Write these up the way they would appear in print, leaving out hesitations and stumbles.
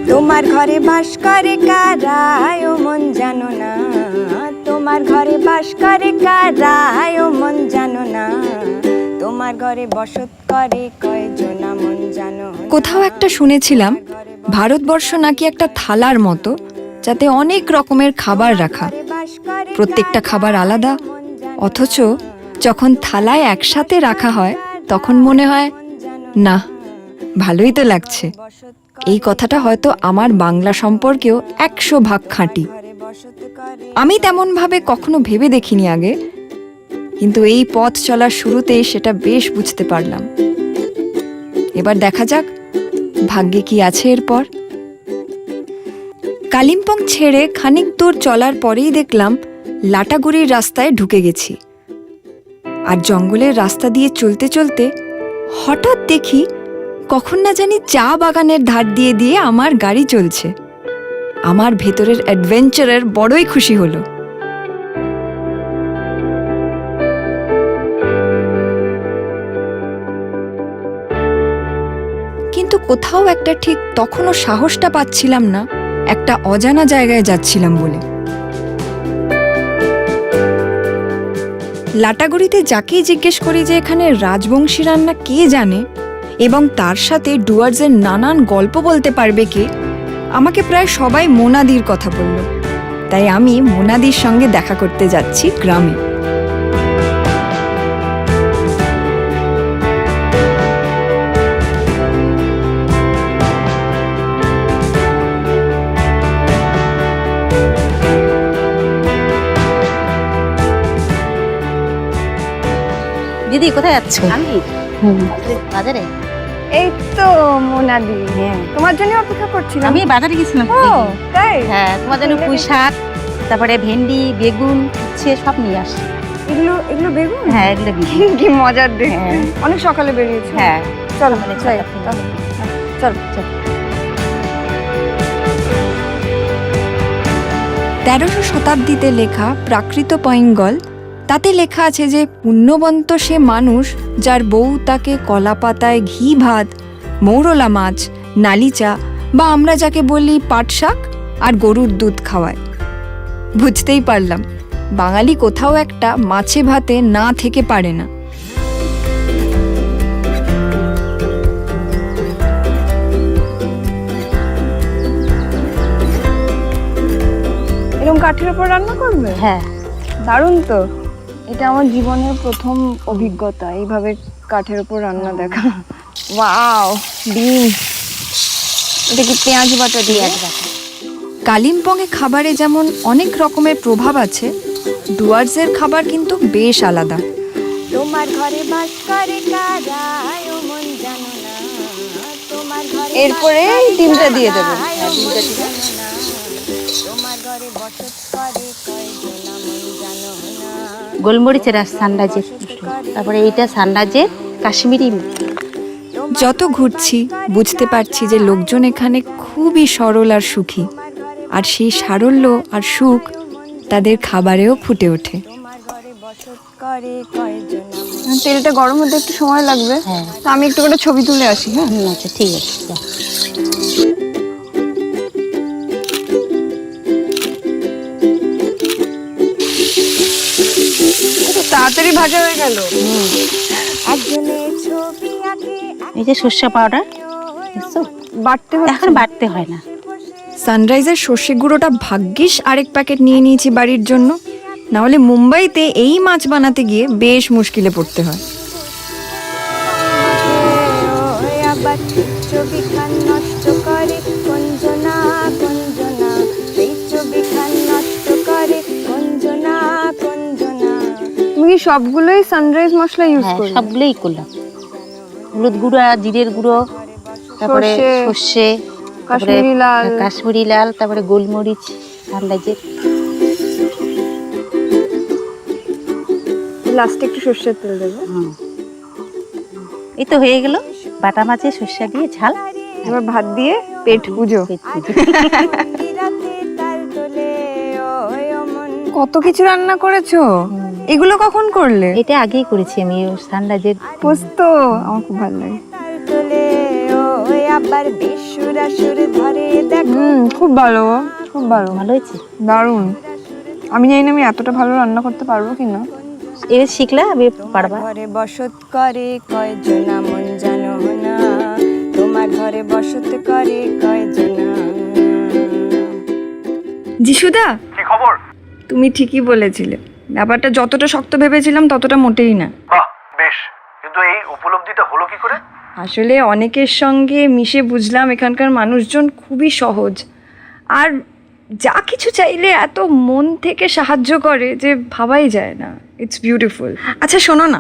তোমার ঘরে বাস করে কারা ও মন জানো না, তোমার ঘরে বাস করে কারা ও মন জানো না, তোমার ঘরে বসত করে কয়জনা মন জানো। কোথাও একটা শুনেছিলাম ভারতবর্ষ নাকি একটা থালার মতো, যাতে অনেক রকমের খাবার রাখা, প্রত্যেকটা খাবার আলাদা, অথচ যখন থালায় একসাথে রাখা হয় তখন মনে হয় না, ভালোই তো লাগছে। এই কথাটা হয়তো আমার বাংলা সম্পর্কেও 100 ভাগ খাঁটি। আমি তেমনভাবে কখনো ভেবে দেখিনি আগে, কিন্তু এই পথ চলার শুরুতেই সেটা বেশ বুঝতে পারলাম। এবার দেখা যাক ভাগ্যে কি আছে এরপর। কালিম্পং ছেড়ে খানিক দূর চলার পরেই দেখলাম লাটাগুড়ির রাস্তায় ঢুকে গেছি। আর জঙ্গলের রাস্তা দিয়ে চলতে চলতে হঠাৎ দেখি কখন না জানি চা বাগানের ধার দিয়ে দিয়ে আমার গাড়ি চলছে। আমার ভেতরের অ্যাডভেঞ্চারের বড়ই খুশি হলো। কিন্তু কোথাও একটা ঠিক তখনও সাহসটা পাচ্ছিলাম না একটা অজানা জায়গায় যাচ্ছিলাম বলে। লাটাগুড়িতে যাকেই জিজ্ঞেস করি যে এখানে রাজবংশী রান্না কে জানে এবং তার সাথে ডুয়ার্সের নানান গল্প বলতে পারবে কে, আমাকে প্রায় সবাই মোনাদির কথা বলল। তাই আমি মোনাদির সঙ্গে দেখা করতে যাচ্ছি গ্রামে। দিদি কোথায় যাচ্ছ? আমি বাজারে। এই তো মোনাদি, তোমার জন্য অপেক্ষা করছিলাম। আমি বাজারে গেছিলাম। তাই? হ্যাঁ, তোমার জন্য পুঁই শাক, তারপরে ভেন্ডি, বেগুন, উচ্ছে সব নিয়ে আসি। এগুলো এগুলো বেগুন? হ্যাঁ, এগুলো বেগুন। কি মজার দেখতে। অনেক সকালে বেরিয়েছো। হ্যাঁ, চলো চলো চলো চলো। 13শো শতাব্দীতে লেখা প্রাকৃত পৈঙ্গল, তাতে লেখা আছে যে পুণ্যবন্ত সে মানুষ যার বউ তাকে কলাপাতায় ঘি ভাত, মৌরলা মাছ, নালিচা বা আমরা যাকে বলি পাট শাক আর গরুর দুধ খাওয়ায়। বুঝতেই পারলাম বাঙালি কোথাও একটা মাছে ভাতে না থেকে পারে না। এরকম কাঠের উপর রান্না করবে? হ্যাঁ, দারুণ তো। এটা আমার জীবনের প্রথম অভিজ্ঞতা, এইভাবে কাঠের উপর রান্না দেখা। ওয়াও, ডিম। এটা কি পেঁয়াজ বাটা দিয়ে? কালিম্পংয়ে খাবারে যেমন অনেক রকমের প্রভাব আছে, ডুয়ার্সের খাবার কিন্তু বেশ আলাদা। তোমার ঘরে বাস করে কারা ও মন জানো না, তোমার ঘরে এরপরে ডিমটা দিয়ে দেবে। তোমার ঘরে বসত করে কয়জনা মন জানো না। গোলমরিচের আর সানরাইজের, তারপরে এইটা সানরাইজের কাশ্মীরি। যত ঘুরছি বুঝতে পারছি যে লোকজন এখানে খুবই সরল আর সুখী, আর সেই সারল্য আর সুখ তাদের খাবারেও ফুটে ওঠে। তেলটা গরম হতে একটু সময় লাগবে। তো আমি একটু করে ছবি তুলে আসি। হ্যাঁ, আচ্ছা ঠিক আছে। তাড়াতাড়ি ভাজা হয়ে গেল। এই যে সর্ষে পাউডার বাটতে হয়, এখন বাটতে হয় না। সানরাইজের সর্ষে গুঁড়োটা ভাগ্যিস আরেক প্যাকেট নিয়ে নিয়েছি বাড়ির জন্য, না হলে মুম্বাইতে এই মাছ বানাতে গিয়ে বেশ মুশকিলে পড়তে হয়। তুমি সবগুলোই সানরাইজ মশলা ইউজ করো? সবগুলোই করলাম। হলুদ গুঁড়ো, জিরের গুঁড়ো, তারপরে সর্ষে, কাশ্মীরি লাল, তারপরে গোলমরিচ, সানরাইজের। লাস্টে একটু সর্ষের তেল দেবো। এই তো হয়ে গেল বাটা মাছে সর্ষে দিয়ে ঝাল। এবার ভাত দিয়ে পেট পুজো। কত কিছু রান্না করেছো। এগুলো কখন করলে? এটা আগেই করেছি আমি, সানরাইজের পোস্ত আমার খুব ভালো লাগে। তোলে ওই আবার বিশুরা সুর ধরে দেখো। খুব ভালো, খুব ভালো, ভালো হয়েছে, দারুণ। আমি জানি না আমি এতটা ভালো রান্না করতে পারবো কিনা। এবার শিখলা আমি পারবা। ঘরে বসত করে কয়জনা মন জানো না, তোমার ঘরে বসত করে কয়জনা। যিশুদা, কি খবর? তুমি ঠিকই বলেছিলে, ব্যাপারটা যতটা শক্ত ভেবেছিলাম ততটা মোটেই না। বাহ, বেশ। কিন্তু এই উপলব্ধিটা হলো কি করে? আসলে অনেকের সঙ্গে মিশে বুঝলাম এখানকার মানুষজন খুবই সহজ, আর যা কিছু চাইলে এত মন থেকে সাহায্য করে যে ভাবাই যায় না। It's beautiful. আচ্ছা শোনো না,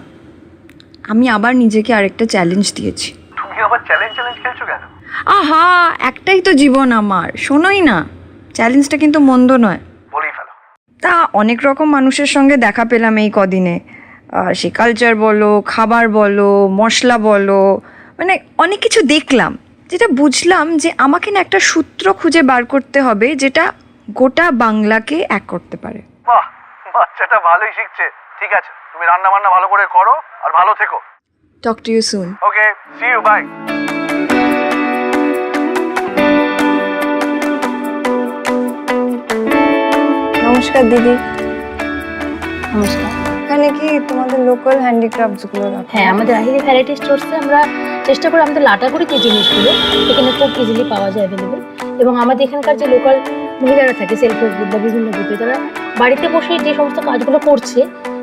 আমি আবার নিজেকে আরেকটা চ্যালেঞ্জ দিয়েছি। তুমি আবার চ্যালেঞ্জ খেলছো কেন? আহা, একটাই তো জীবন আমার, শোনোই না, চ্যালেঞ্জটা কিন্তু মন্দ নয়। বলেই ফেলো। তা অনেক রকম মানুষের সঙ্গে দেখা পেলাম এই কদিনে, সে কালচার বলো, খাবার বলো, মশলা বলো, মানে অনেক কিছু দেখলাম, যেটা বুঝলাম যে আমাকে না একটা সূত্র খুঁজে বার করতে হবে যেটা গোটা বাংলাকে এক করতে পারে। বাহ, বাচ্চাটা ভালোই শিখছে। ঠিক আছে, তুমি রান্না বান্না ভালো করে করো আর ভালো থেকো। Talk to you soon. Okay, see you, bye. নমস্কার দিদি। নমস্কার। এখানে কি তোমাদের লোকাল হ্যান্ডিক্রাফটসগুলো রাখো? হ্যাঁ, আমাদের আহিরি ভ্যারাইটি স্টোরসে আমরা চেষ্টা করি আমাদের লাটাগুড়ি যে জিনিসগুলো এখানে খুব ইজিলি পাওয়া যায় অ্যাভেলেবেল, এবং আমাদের এখানকার যে লোকাল মহিলারা থাকে সেলফ হেল্প গ্রুপ বা বিভিন্ন গ্রুপে, তারা বাড়িতে বসে যে সমস্ত কাজগুলো করছে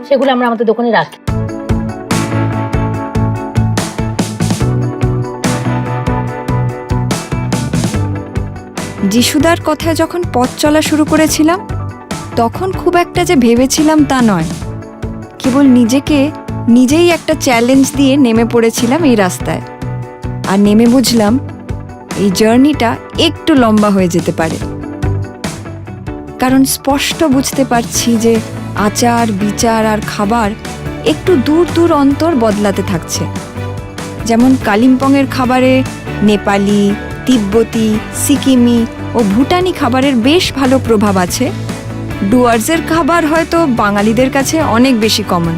সেগুলো আমরা আমাদের দোকানে রাখি। যিশুদার কথায় যখন পথ চলা শুরু করেছিলাম তখন খুব একটা যে ভেবেছিলাম তা নয়, কেবল নিজেকে নিজেই একটা চ্যালেঞ্জ দিয়ে নেমে পড়েছিলাম এই রাস্তায়। আর নেমে বুঝলাম এই জার্নিটা একটু লম্বা হয়ে যেতে পারে, কারণ স্পষ্ট বুঝতে পারছি যে আচার বিচার আর খাবার একটু দূর দূর অন্তর বদলাতে থাকছে। যেমন কালিম্পংয়ের খাবারে নেপালি, তিব্বতি, সিকিমি ও ভুটানি খাবারের বেশ ভালো প্রভাব আছে, ডুয়ার্সের খাবার হয়তো বাঙালিদের কাছে অনেক বেশি কমন।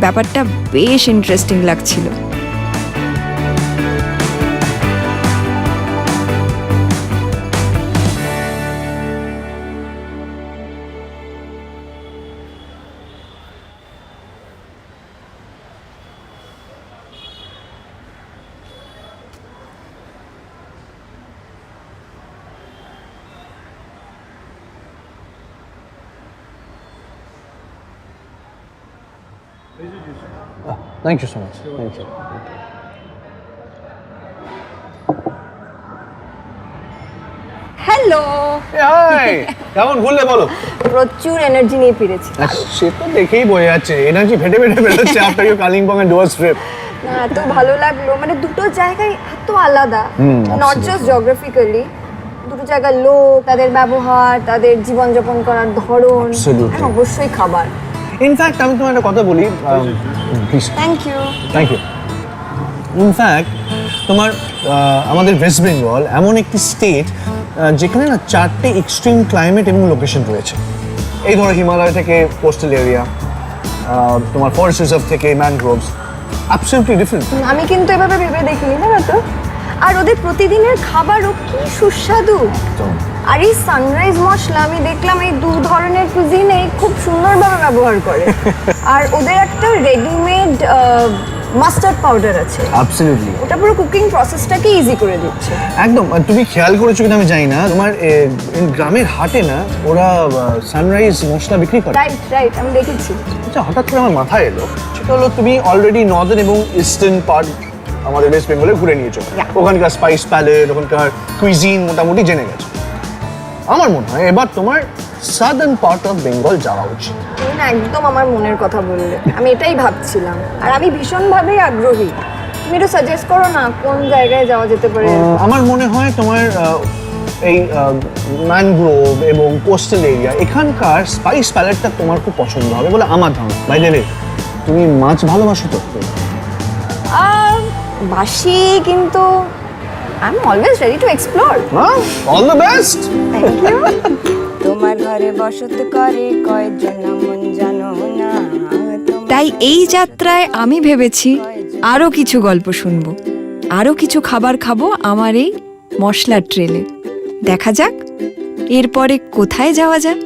ব্যাপারটা বেশ ইন্টারেস্টিং লাগছিল। Thank you so much. Thank you. Hello, hi, কেমন ঘুরলে বলো? প্রচুর এনার্জি নিয়ে ফিরেছি। সে তো দেখেই বোঝা যাচ্ছে, এনার্জি ফেটে ফেটে বেরোচ্ছে আফটার ইউ কালিম্পং এর ডুয়ার্স ট্রিপ। না, এত ভালো লাগলো, মানে দুটো জায়গায় এত আলাদা, নট জাস্ট জিওগ্রাফিক্যালি, দুটো জায়গার লোক, তাদের ব্যবহার, তাদের জীবনযাপন করার ধরন, আর অবশ্যই খাবার। ইনফ্যাক্ট আমি তোমার একটা কথা বলি, please. Thank you. Thank you. In fact তোমার আমাদের ওয়েস্ট বেঙ্গল এমন একটি স্টেট যেখানে না 4টে এক্সট্রিম ক্লাইমেট এবং লোকেশন রয়েছে। এই ধরো হিমালয় থেকে কোস্টাল এরিয়া, তোমার ফরেস্ট রিজার্ভ থেকে ম্যানগ্রোভস, অ্যাবসলিউটলি ডিফারেন্ট। আমি কিন্তু এভাবে ভেবে দেখিনি, জানো তো। আর ওদের প্রতিদিনের খাবারও কি সুস্বাদু। আর এই সানরাইজ মশলা আমি দেখলাম এই দু ধরনের কুজিনে খুব সুন্দরভাবে ব্যবহার করে। আর ওদের একটা রেডিমেড মাস্টার্ড পাউডার আছে, অ্যাবসলিউটলি। ওটা পুরো কুকিং প্রসেসটাকে ইজি করে দিচ্ছে। একদম। তুমি খেয়াল করেছো কিনা আমি জানি না, তোমার গ্রামের হাটে না ওরা সানরাইজ মশলা বিক্রি করে। রাইট রাইট, আমি দেখেছি। আচ্ছা, হঠাৎ করে আমার মাথায় এলো, সেটা হলো তুমি অলরেডি নর্দার্ন এবং ইস্টার্ন পার্ট আমাদের ওয়েস্ট বেঙ্গলে ঘুরে নিয়েছো, ওখানকার স্পাইস প্যালেট, ওখানকার কুইজিন মোটামুটি জেনে গেছো। আমার মনে হয় এবার তোমার সাদার্ন পার্ট অফ বেঙ্গল যাওয়া উচিত। তুমি না একদম আমার মনের কথা বললে, আমি এটাই ভাবছিলাম। আর আমি ভীষণভাবেই আগ্রহী, তুমি একটু সাজেস্ট করো না কোন জায়গায় যাওয়া যেতে পারে। আমার মনে হয় তোমার এই ম্যানগ্রোভ এবং কোস্টাল এরিয়া, এখানকার স্পাইস প্যালেটটা তোমার খুব পছন্দ হবে বলে আমার ধারণা। বাই দ্য ওয়ে, তুমি মাছ ভালোবাসো তো? বাসি, কিন্তু I am always ready to explore. All the best. Thank you. তোমার ঘরে বসত করে কয়জন মন জানো না, তাই এই যাত্রায় আমি ভেবেছি আরও কিছু গল্প শুনবো, আরও কিছু খাবার খাবো আমার এই মশলার ট্রেলে। দেখা যাক এরপরে কোথায় যাওয়া যায়।